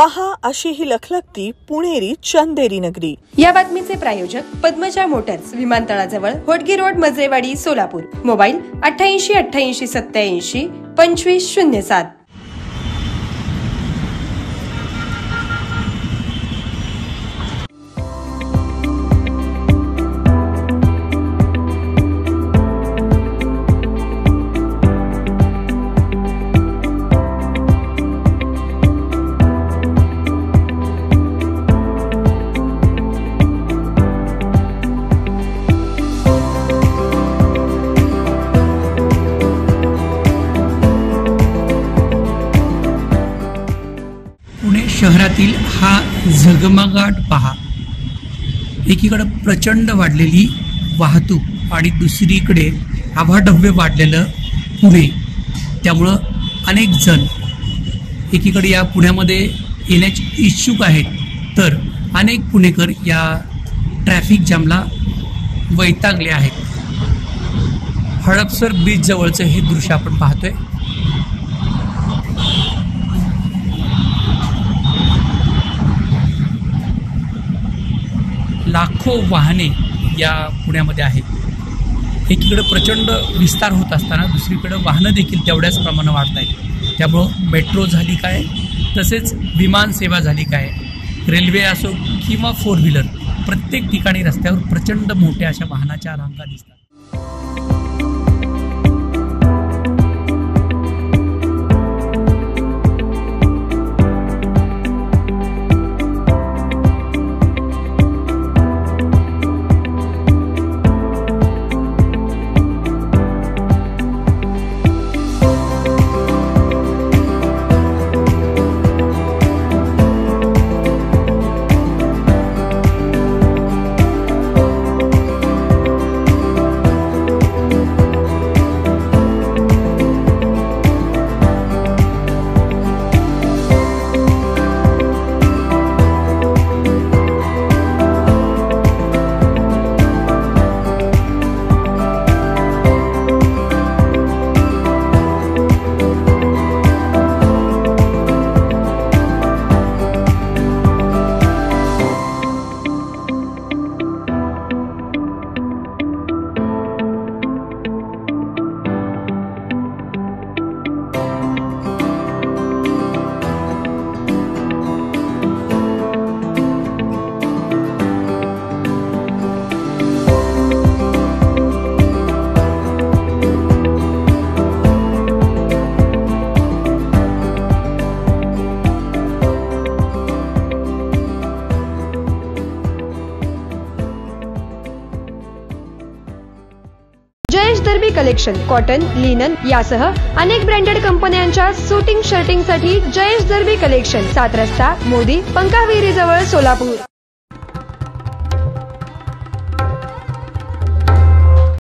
पहा अशी ही लखलखती पुणेरी चंदेरी नगरी। या बातमीचे प्रायोजक पद्मजा मोटर्स, विमानतळाजवळ होडगी रोड, मजरेवाडी, सोलापूर। मोबाईल 88 88 87 25 07। पुणे शहरातील हा झगमगाट पहा। एकीकडे प्रचंड वाढलेली वाहतूक आणि दुसरीकडे आवाढव्य वाढलेलं पुणे। त्यामुळं अनेक जण एकीकडे या पुण्यामध्ये येण्याचे इच्छुक आहेत, तर अनेक पुणेकर या ट्रॅफिक जामला वैतागले आहेत। हडपसर बीच जवळचं हे दृश्य आपण पाहतोय। लाखो वाहने या पुण्यामध्ये आहेत। एकीकडे प्रचंड विस्तार होत असताना दुसरीकडे वाहनं देखील तेवढ्याच प्रमाणात वाढत आहेत। त्यामुळं मेट्रो झाली काय, तसेच विमान सेवा झाली काय, रेल्वे असो किंवा 4 व्हीलर, प्रत्येक ठिकाणी रस्त्यावर प्रचंड मोठ्या अशा वाहनाच्या रांगा दिसतात। जयेश दर्बी कलेक्शन कॉटन, लिनन यासह अनेक ब्रँडेड कंपन्यांच्या सुटिंग शर्टिंग साठी जयेश दर्बी कलेक्शन, 7 रस्ता, मोदी, पंकाविहिरी जवळ, सोलापूर।